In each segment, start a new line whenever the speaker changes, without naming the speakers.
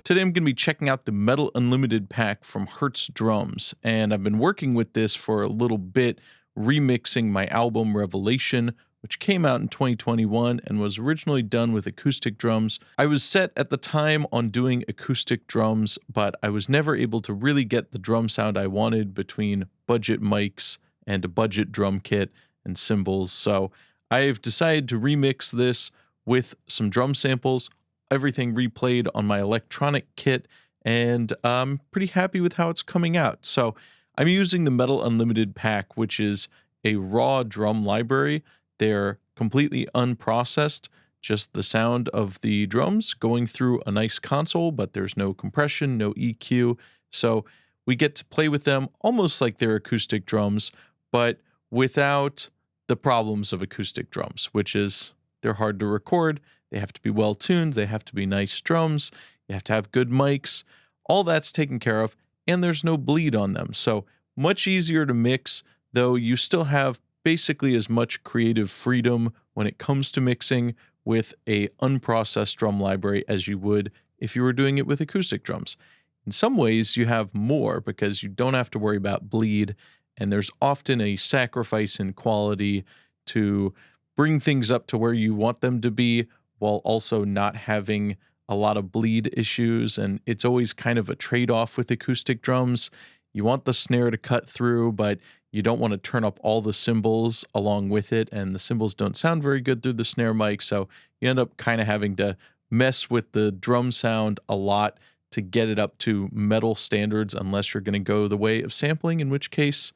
Today I'm going to be checking out the Metal Unlimited pack from Hertz drums, and I've been working with this for a little bit, remixing my album Revelation, which came out in 2021 and was originally done with acoustic drums. I was set at the time on doing acoustic drums, but I was never able to really get the drum sound I wanted between budget mics and a budget drum kit and cymbals, so I've decided to remix this with some drum samples, everything replayed on my electronic kit, and I'm pretty happy with how it's coming out. So I'm using the Metal Unlimited pack, which is a raw drum library. They're completely unprocessed, just the sound of the drums going through a nice console, but there's no compression, no EQ. So we get to play with them almost like they're acoustic drums, but without the problems of acoustic drums, which is they're hard to record. They have to be well tuned. They have to be nice drums. You have to have good mics. All that's taken care of, and there's no bleed on them. So much easier to mix, though you still have basically as much creative freedom when it comes to mixing with a unprocessed drum library as you would if you were doing it with acoustic drums. In some ways, you have more because you don't have to worry about bleed, and there's often a sacrifice in quality to bring things up to where you want them to be, while also not having a lot of bleed issues. And it's always kind of a trade-off with acoustic drums. You want the snare to cut through, but you don't want to turn up all the cymbals along with it, and the cymbals don't sound very good through the snare mic, so you end up kind of having to mess with the drum sound a lot to get it up to metal standards, unless you're going to go the way of sampling, in which case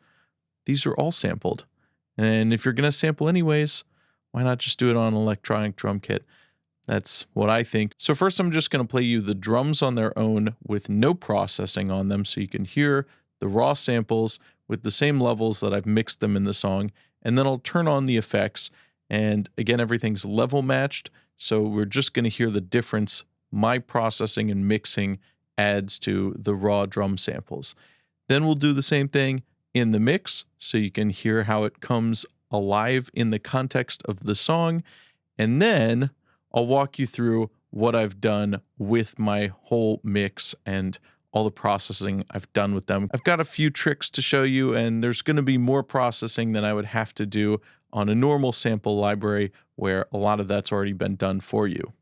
these are all sampled. And if you're going to sample anyways, why not just do it on an electronic drum kit? That's what I think. So first I'm just going to play you the drums on their own with no processing on them, so you can hear the raw samples with the same levels that I've mixed them in the song. And then I'll turn on the effects, and again, everything's level matched, so we're just going to hear the difference my processing and mixing adds to the raw drum samples. Then we'll do the same thing in the mix, so you can hear how it comes alive in the context of the song. And then I'll walk you through what I've done with my whole mix and all the processing I've done with them. I've got a few tricks to show you, and there's going to be more processing than I would have to do on a normal sample library where a lot of that's already been done for you.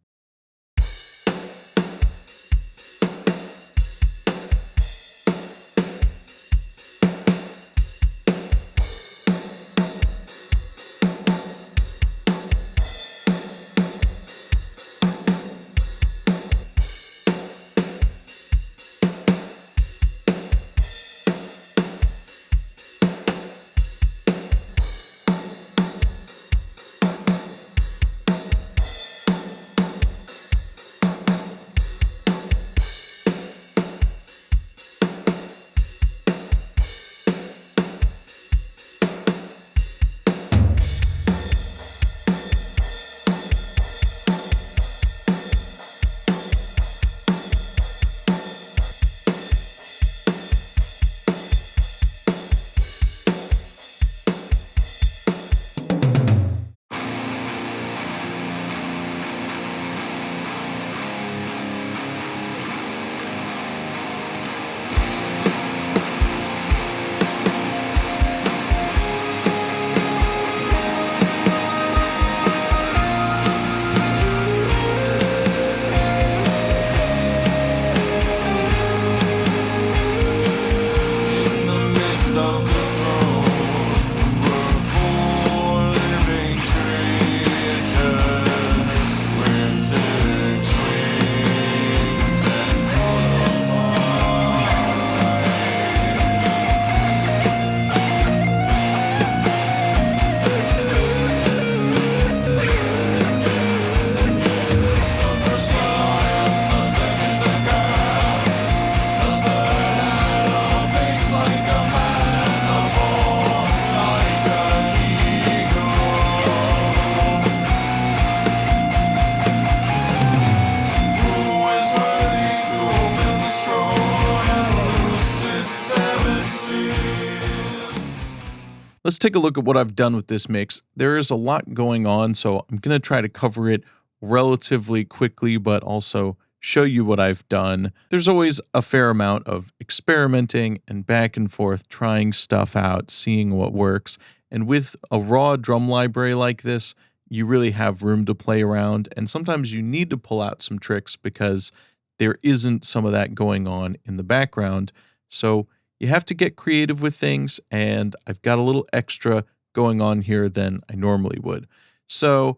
Let's take a look at what I've done with this mix. There is a lot going on, so I'm going to try to cover it relatively quickly, but also show you what I've done. There's always a fair amount of experimenting and back and forth, trying stuff out, seeing what works. And with a raw drum library like this, you really have room to play around. And sometimes you need to pull out some tricks because there isn't some of that going on in the background. So you have to get creative with things, and I've got a little extra going on here than I normally would. So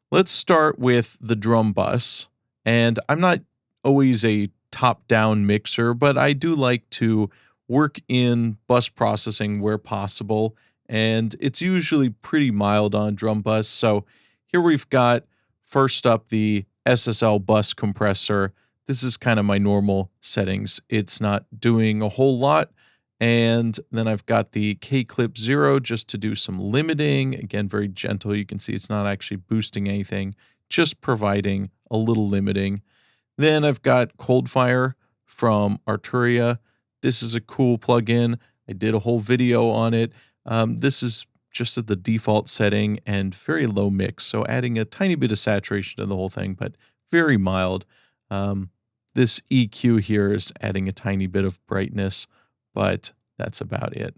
let's start with the drum bus. And I'm not always a top-down mixer, but I do like to work in bus processing where possible, and it's usually pretty mild on drum bus. So here we've got, first up, the SSL bus compressor. This is kind of my normal settings. It's not doing a whole lot. And then I've got the K-Clip 0 just to do some limiting. Again, very gentle. You can see it's not actually boosting anything, just providing a little limiting. Then I've got Coldfire from Arturia. This is a cool plugin. I did a whole video on it. This is just at the default setting and very low mix, so adding a tiny bit of saturation to the whole thing, but very mild. This EQ here is adding a tiny bit of brightness, but that's about it.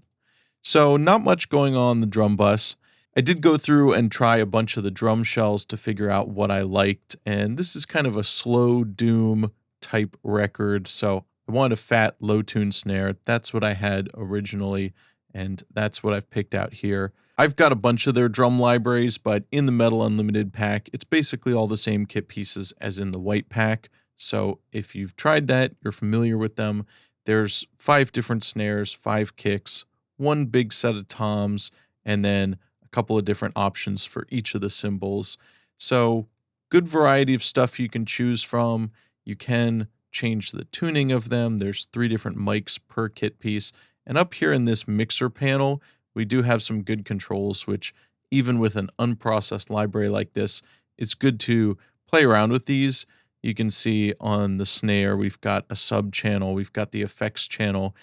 So not much going on the drum bus. I did go through and try a bunch of the drum shells to figure out what I liked, and this is kind of a slow doom type record, so I wanted a fat, low tune snare. That's what I had originally, and that's what I've picked out here. I've got a bunch of their drum libraries, but in the Metal Unlimited pack, it's basically all the same kit pieces as in the white pack. So if you've tried that, you're familiar with them. There's 5 different snares, 5 kicks, 1 big set of toms, and then a couple of different options for each of the cymbals. So good variety of stuff you can choose from. You can change the tuning of them. There's 3 different mics per kit piece. And up here in this mixer panel, we do have some good controls, which even with an unprocessed library like this, it's good to play around with these. You can see on the snare, we've got a sub channel, we've got the effects channel.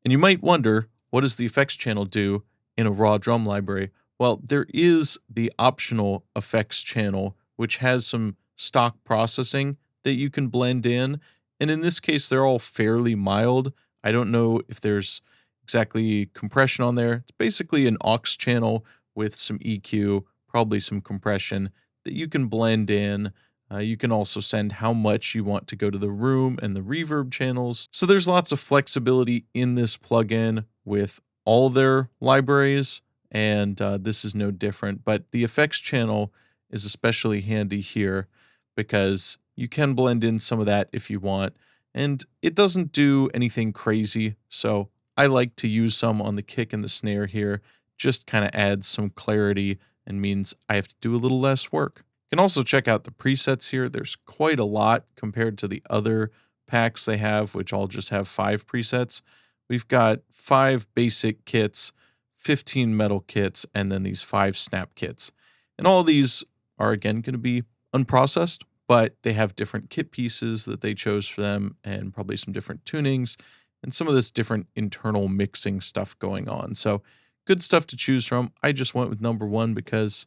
And you might wonder, what does the effects channel do in a raw drum library? Well, there is the optional effects channel, which has some stock processing that you can blend in. And in this case, they're all fairly mild. I don't know if there's exactly compression on there. It's basically an aux channel with some EQ, probably some compression that you can blend in. You can also send how much you want to go to the room and the reverb channels. So there's lots of flexibility in this plugin with all their libraries, and this is no different. But the effects channel is especially handy here because you can blend in some of that if you want, and it doesn't do anything crazy. So I like to use some on the kick and the snare here, just kind of adds some clarity and means I have to do a little less work. You can also check out the presets here. There's quite a lot compared to the other packs they have, which all just have 5 presets. We've got 5 basic kits, 15 metal kits, and then these 5 snap kits. And all these are, again, going to be unprocessed, but they have different kit pieces that they chose for them and probably some different tunings and some of this different internal mixing stuff going on. So good stuff to choose from. I just went with number 1 because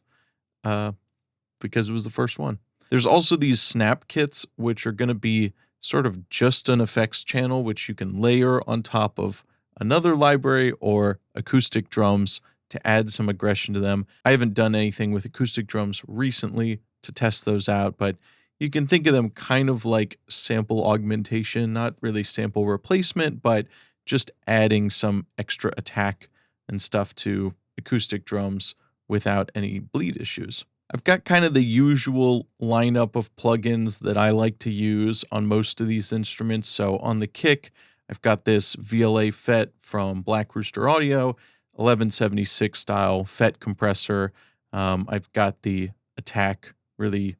it was the first one. There's also these snap kits, which are going to be sort of just an effects channel, which you can layer on top of another library or acoustic drums to add some aggression to them. I haven't done anything with acoustic drums recently to test those out, but you can think of them kind of like sample augmentation, not really sample replacement, but just adding some extra attack and stuff to acoustic drums without any bleed issues. I've got kind of the usual lineup of plugins that I like to use on most of these instruments. So on the kick, I've got this VLA FET from Black Rooster Audio, 1176 style FET compressor. I've got the attack really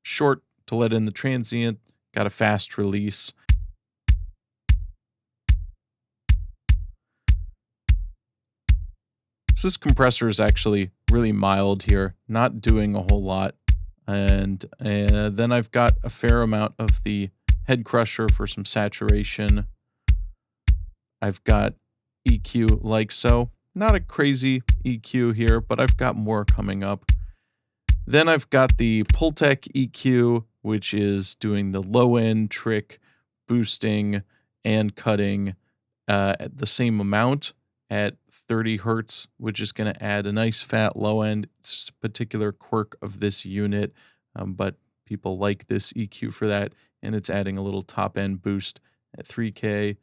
short to let in the transient, got a fast release. So this compressor is actually really mild here, not doing a whole lot. And then I've got a fair amount of the head crusher for some saturation. I've got EQ like so. Not a crazy EQ here, but I've got more coming up. Then I've got the Pultec EQ, which is doing the low end trick, boosting and cutting at the same amount at 30 hertz, which is going to add a nice fat low end. It's a particular quirk of this unit, but people like this EQ for that, and it's adding a little top end boost at 3K.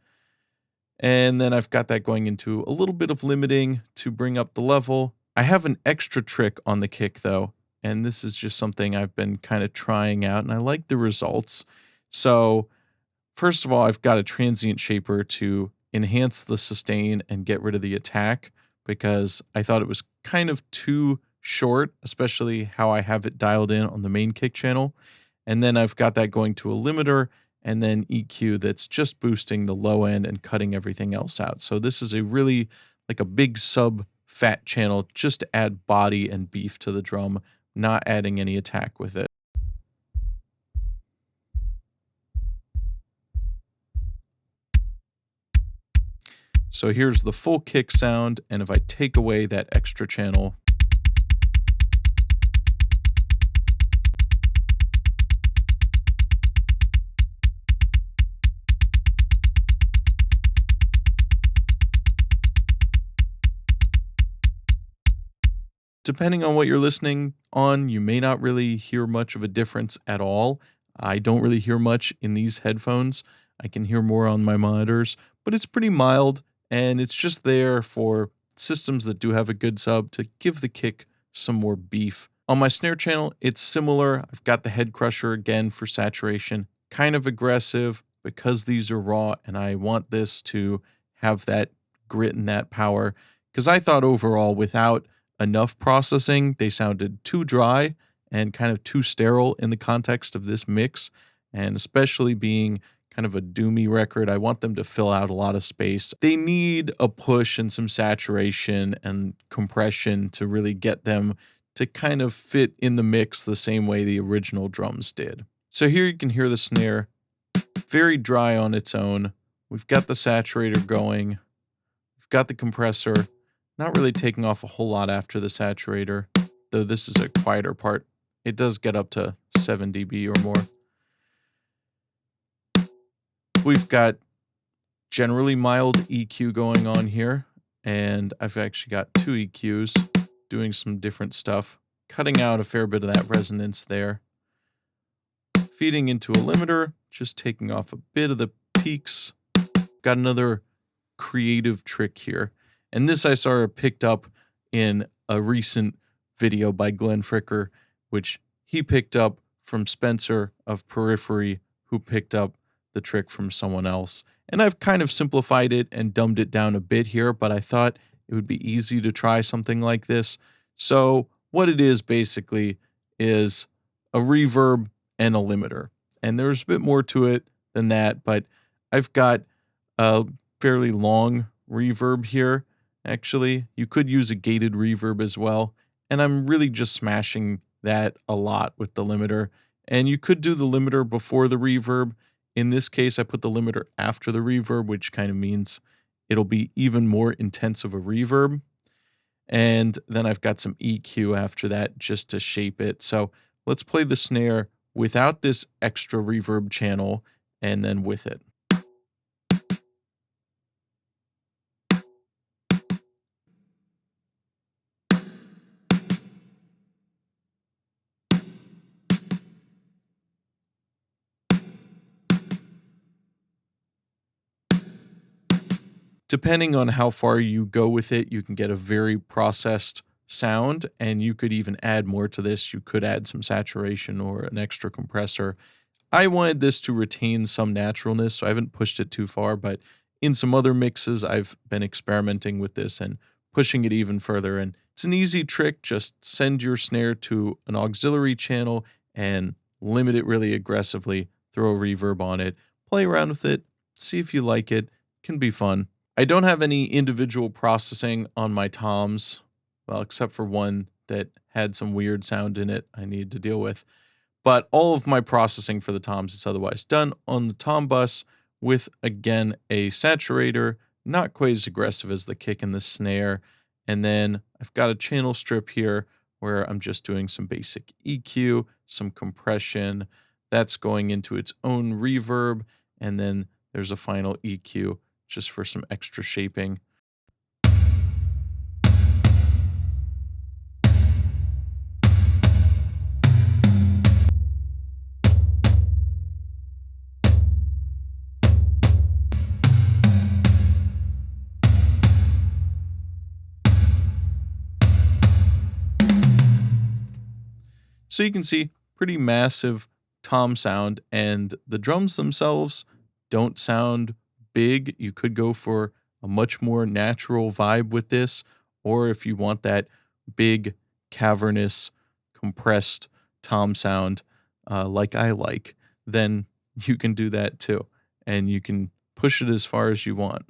And then I've got that going into a little bit of limiting to bring up the level. I have an extra trick on the kick though, and this is just something I've been kind of trying out, and I like the results. So first of all, I've got a transient shaper to enhance the sustain and get rid of the attack, because I thought it was kind of too short, especially how I have it dialed in on the main kick channel. And then I've got that going to a limiter and then EQ that's just boosting the low end and cutting everything else out. So this is a really like a big sub fat channel just to add body and beef to the drum, not adding any attack with it. So here's the full kick sound, and if I take away that extra channel, depending on what you're listening on, you may not really hear much of a difference at all. I don't really hear much in these headphones. I can hear more on my monitors, but it's pretty mild, and it's just there for systems that do have a good sub to give the kick some more beef. On my snare channel, it's similar. I've got the head crusher again for saturation, kind of aggressive because these are raw, and I want this to have that grit and that power, because I thought overall without enough processing, they sounded too dry and kind of too sterile in the context of this mix. And especially being kind of a doomy record, I want them to fill out a lot of space. They need a push and some saturation and compression to really get them to kind of fit in the mix the same way the original drums did. So here you can hear the snare, very dry on its own. We've got the saturator going. We've got the compressor. Not really taking off a whole lot after the saturator, though this is a quieter part. It does get up to 7 dB or more. We've got generally mild EQ going on here, and I've actually got 2 EQs doing some different stuff, cutting out a fair bit of that resonance there. Feeding into a limiter, just taking off a bit of the peaks. Got another creative trick here. And this I saw picked up in a recent video by Glenn Fricker, which he picked up from Spencer of Periphery, who picked up the trick from someone else. And I've kind of simplified it and dumbed it down a bit here, but I thought it would be easy to try something like this. So what it is basically is a reverb and a limiter. And there's a bit more to it than that, but I've got a fairly long reverb here. Actually, you could use a gated reverb as well, and I'm really just smashing that a lot with the limiter. And you could do the limiter before the reverb. In this case, I put the limiter after the reverb, which kind of means it'll be even more intense of a reverb. And then I've got some EQ after that just to shape it. So let's play the snare without this extra reverb channel and then with it. Depending on how far you go with it, you can get a very processed sound, and you could even add more to this. You could add some saturation or an extra compressor. I wanted this to retain some naturalness, so I haven't pushed it too far, but in some other mixes, I've been experimenting with this and pushing it even further. And it's an easy trick. Just send your snare to an auxiliary channel and limit it really aggressively, throw a reverb on it, play around with it, see if you like it. It can be fun. I don't have any individual processing on my toms, well, except for one that had some weird sound in it I needed to deal with. But all of my processing for the toms is otherwise done on the tom bus with, again, a saturator, not quite as aggressive as the kick and the snare, And then I've got a channel strip here where I'm just doing some basic EQ, some compression. That's going into its own reverb. And then there's a final EQ just for some extra shaping. So you can see pretty massive tom sound, and the drums themselves don't sound big. You could go for a much more natural vibe with this, or if you want that big, cavernous, compressed tom sound like I like, then you can do that too. And you can push it as far as you want.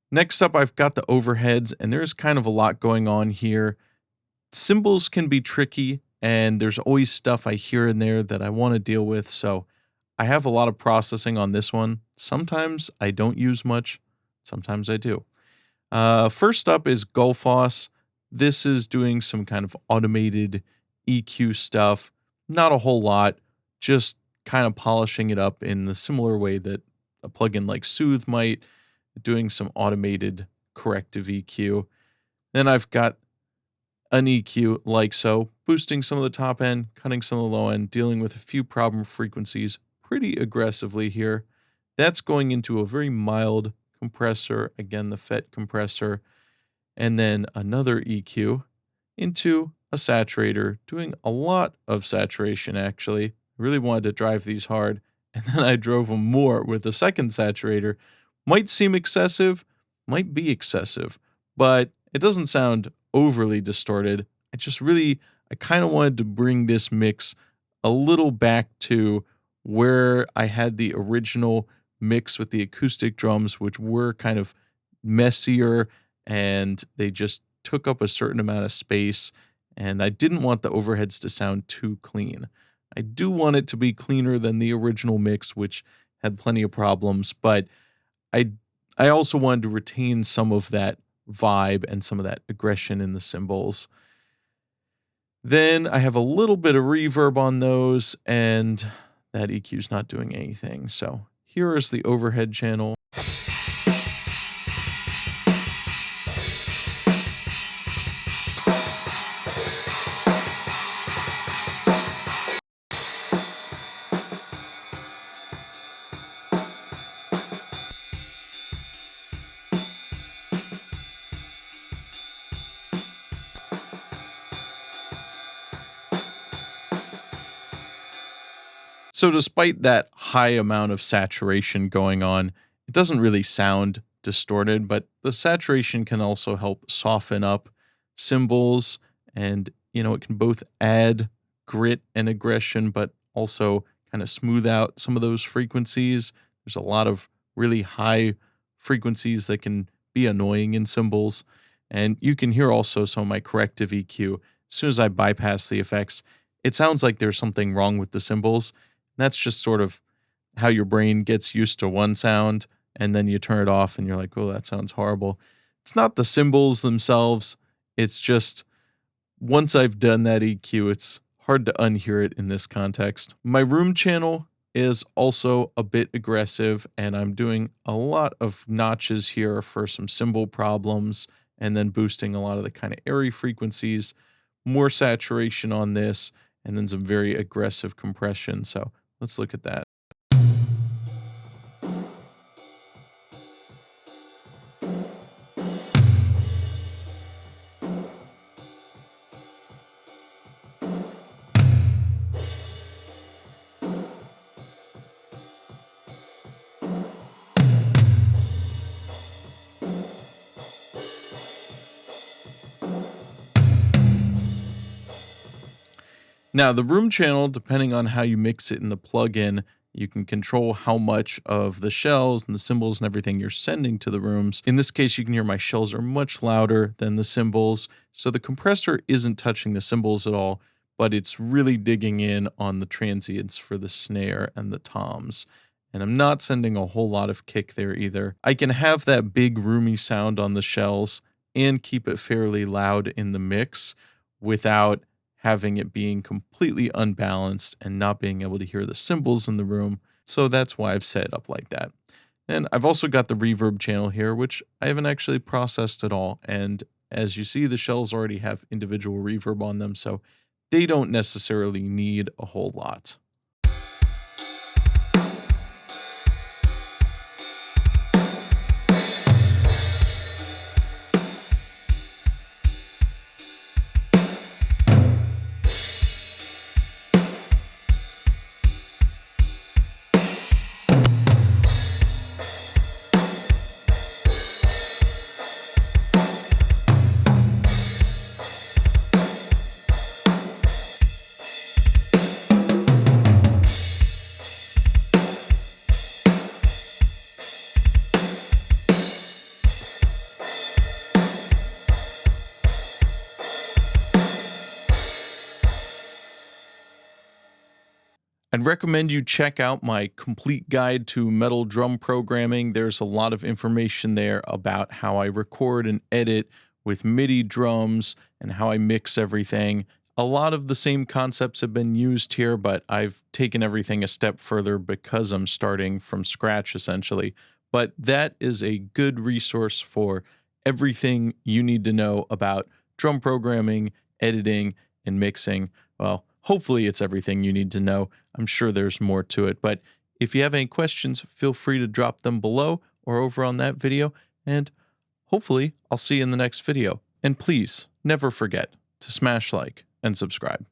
Next up, I've got the overheads, and there's kind of a lot going on here. Cymbals can be tricky, and there's always stuff I hear in there that I want to deal with. So I have a lot of processing on this one. Sometimes I don't use much, sometimes I do. First up is Gullfoss. This is doing some kind of automated EQ stuff. Not a whole lot, just kind of polishing it up in the similar way that a plugin like Soothe might, doing some automated corrective EQ. Then I've got an EQ like so, boosting some of the top end, cutting some of the low end, dealing with a few problem frequencies pretty aggressively here. That's going into a very mild compressor, again, the FET compressor, and then another EQ into a saturator, doing a lot of saturation actually. I really wanted to drive these hard, and then I drove them more with a second saturator. Might seem excessive, might be excessive, but it doesn't sound overly distorted. I kind of wanted to bring this mix a little back to where I had the original mix with the acoustic drums, which were kind of messier and they just took up a certain amount of space. And I didn't want the overheads to sound too clean. I do want it to be cleaner than the original mix, which had plenty of problems, but I I also wanted to retain some of that vibe and some of that aggression in the cymbals. Then I have a little bit of reverb on those, and that EQ's not doing anything. So here is the overhead channel. So despite that high amount of saturation going on, it doesn't really sound distorted, but the saturation can also help soften up cymbals, and it can both add grit and aggression but also kind of smooth out some of those frequencies. There's a lot of really high frequencies that can be annoying in cymbals, and you can hear also some of my corrective EQ. As soon as I bypass the effects, it sounds like there's something wrong with the cymbals. That's just sort of how your brain gets used to one sound, and then you turn it off and you're like, oh, that sounds horrible. It's not the cymbals themselves. It's just once I've done that EQ, it's hard to unhear it in this context. My room channel is also a bit aggressive, and I'm doing a lot of notches here for some cymbal problems, and then boosting a lot of the kind of airy frequencies, more saturation on this, and then some very aggressive compression. So let's look at that. Now, the room channel, depending on how you mix it in the plugin, you can control how much of the shells and the cymbals and everything you're sending to the rooms. In this case, you can hear my shells are much louder than the cymbals, so the compressor isn't touching the cymbals at all, but it's really digging in on the transients for the snare and the toms. And I'm not sending a whole lot of kick there either. I can have that big roomy sound on the shells and keep it fairly loud in the mix without having it being completely unbalanced and not being able to hear the cymbals in the room. So that's why I've set it up like that. And I've also got the reverb channel here, which I haven't actually processed at all. And as you see, the shells already have individual reverb on them, so they don't necessarily need a whole lot. I'd recommend you check out my complete guide to metal drum programming. There's a lot of information there about how I record and edit with MIDI drums and how I mix everything. A lot of the same concepts have been used here, but I've taken everything a step further because I'm starting from scratch essentially. But that is a good resource for everything you need to know about drum programming, editing, and mixing. Well, hopefully it's everything you need to know. I'm sure there's more to it, but if you have any questions, feel free to drop them below or over on that video, and hopefully I'll see you in the next video. And please, never forget to smash like and subscribe.